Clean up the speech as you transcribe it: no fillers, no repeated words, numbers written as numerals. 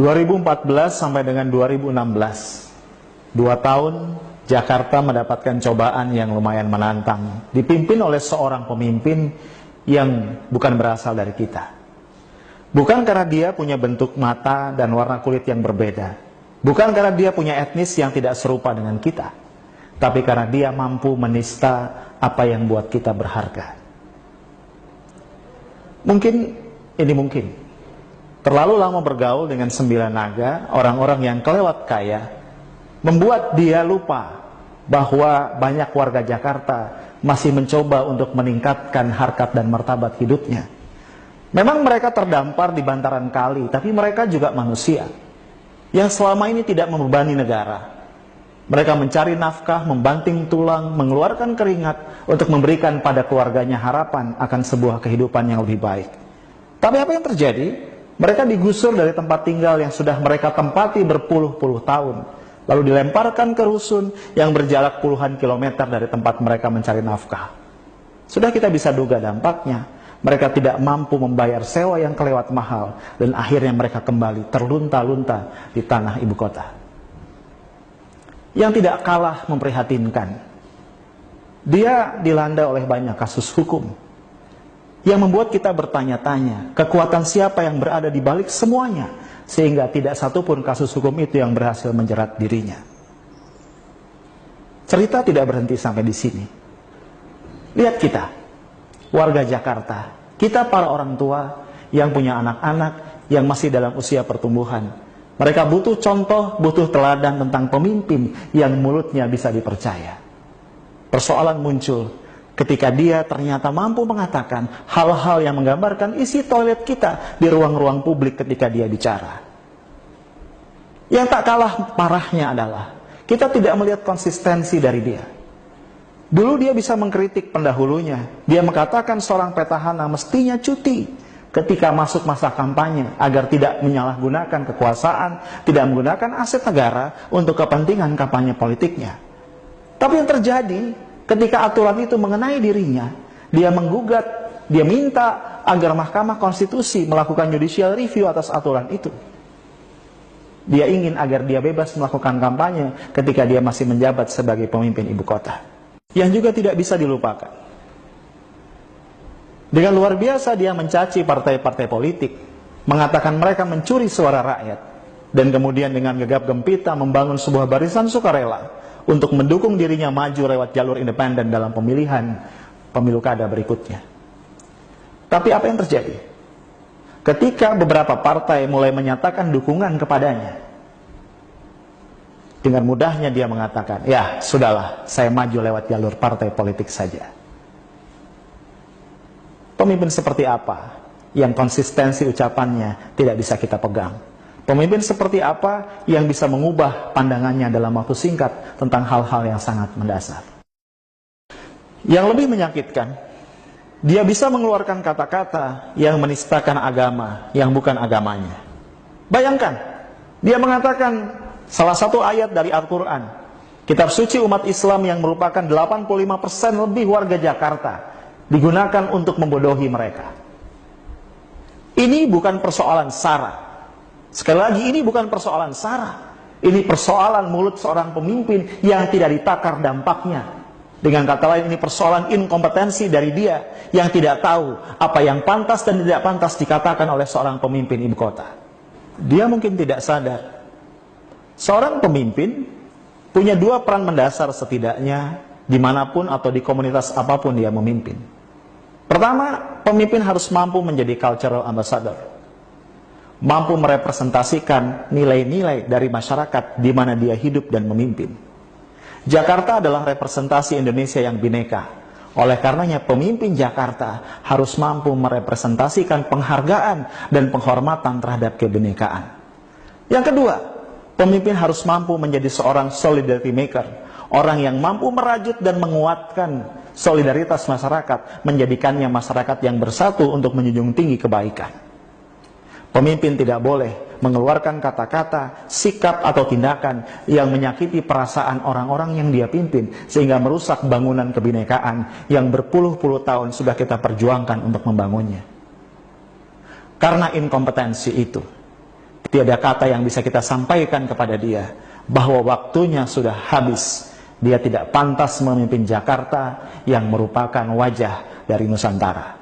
2014 sampai dengan 2016, 2 tahun Jakarta mendapatkan cobaan yang lumayan menantang, dipimpin oleh seorang pemimpin yang bukan berasal dari kita. Bukan karena dia punya bentuk mata dan warna kulit yang berbeda, bukan karena dia punya etnis yang tidak serupa dengan kita, tapi karena dia mampu menista apa yang buat kita berharga. Mungkin terlalu lama bergaul dengan 9 naga, orang-orang yang kelewat kaya, membuat dia lupa bahwa banyak warga Jakarta masih mencoba untuk meningkatkan harkat dan martabat hidupnya. Memang mereka terdampar di bantaran kali, tapi mereka juga manusia yang selama ini tidak membebani negara. Mereka mencari nafkah, membanting tulang, mengeluarkan keringat untuk memberikan pada keluarganya harapan akan sebuah kehidupan yang lebih baik. Tapi apa yang terjadi? Mereka digusur dari tempat tinggal yang sudah mereka tempati berpuluh-puluh tahun, lalu dilemparkan ke rusun yang berjarak puluhan kilometer dari tempat mereka mencari nafkah. Sudah kita bisa duga dampaknya. Mereka tidak mampu membayar sewa yang kelewat mahal, dan akhirnya mereka kembali terlunta-lunta di tanah ibu kota. Yang tidak kalah memprihatinkan, dia dilanda oleh banyak kasus hukum yang membuat kita bertanya-tanya kekuatan siapa yang berada di balik semuanya, sehingga tidak satupun kasus hukum itu yang berhasil menjerat dirinya. Cerita tidak berhenti sampai di sini. Lihat kita, warga Jakarta, kita para orang tua yang punya anak-anak yang masih dalam usia pertumbuhan. Mereka butuh contoh, butuh teladan tentang pemimpin yang mulutnya bisa dipercaya. Persoalan muncul ketika dia ternyata mampu mengatakan hal-hal yang menggambarkan isi toilet kita di ruang-ruang publik ketika dia bicara. Yang tak kalah parahnya adalah kita tidak melihat konsistensi dari dia. Dulu dia bisa mengkritik pendahulunya. Dia mengatakan seorang petahana mestinya cuti ketika masuk masa kampanye agar tidak menyalahgunakan kekuasaan, tidak menggunakan aset negara untuk kepentingan kampanye politiknya. Tapi yang terjadi ketika aturan itu mengenai dirinya, dia menggugat, dia minta agar Mahkamah Konstitusi melakukan judicial review atas aturan itu. Dia ingin agar dia bebas melakukan kampanye ketika dia masih menjabat sebagai pemimpin ibu kota. Yang juga tidak bisa dilupakan, dengan luar biasa dia mencaci partai-partai politik, mengatakan mereka mencuri suara rakyat, dan kemudian dengan gegap gempita membangun sebuah barisan sukarela untuk mendukung dirinya maju lewat jalur independen dalam pemilihan pemilu kada berikutnya. Tapi apa yang terjadi? Ketika beberapa partai mulai menyatakan dukungan kepadanya, dengan mudahnya dia mengatakan, ya sudahlah, saya maju lewat jalur partai politik saja. Pemimpin seperti apa yang konsistensi ucapannya tidak bisa kita pegang? Pemimpin seperti apa yang bisa mengubah pandangannya dalam waktu singkat tentang hal-hal yang sangat mendasar? Yang lebih menyakitkan, dia bisa mengeluarkan kata-kata yang menistakan agama yang bukan agamanya. Bayangkan, dia mengatakan salah satu ayat dari Al-Quran, kitab suci umat Islam yang merupakan 85% lebih warga Jakarta, digunakan untuk membodohi mereka. Ini bukan persoalan sara. Sekali lagi, ini bukan persoalan sara. Ini persoalan mulut seorang pemimpin yang tidak ditakar dampaknya. Dengan kata lain, ini persoalan inkompetensi dari dia yang tidak tahu apa yang pantas dan tidak pantas dikatakan oleh seorang pemimpin ibu kota. Dia mungkin tidak sadar, seorang pemimpin punya 2 peran mendasar setidaknya dimanapun atau di komunitas apapun dia memimpin. Pertama, pemimpin harus mampu menjadi cultural ambassador, mampu merepresentasikan nilai-nilai dari masyarakat di mana dia hidup dan memimpin. Jakarta adalah representasi Indonesia yang bineka. Oleh karenanya pemimpin Jakarta harus mampu merepresentasikan penghargaan dan penghormatan terhadap kebinekaan. Yang kedua, pemimpin harus mampu menjadi seorang solidarity maker, orang yang mampu merajut dan menguatkan solidaritas masyarakat, menjadikannya masyarakat yang bersatu untuk menjunjung tinggi kebaikan. Pemimpin tidak boleh mengeluarkan kata-kata, sikap atau tindakan yang menyakiti perasaan orang-orang yang dia pimpin, sehingga merusak bangunan kebinekaan yang berpuluh-puluh tahun sudah kita perjuangkan untuk membangunnya. Karena inkompetensi itu, Tiada kata yang bisa kita sampaikan kepada dia bahwa waktunya sudah habis. Dia tidak pantas memimpin Jakarta yang merupakan wajah dari Nusantara.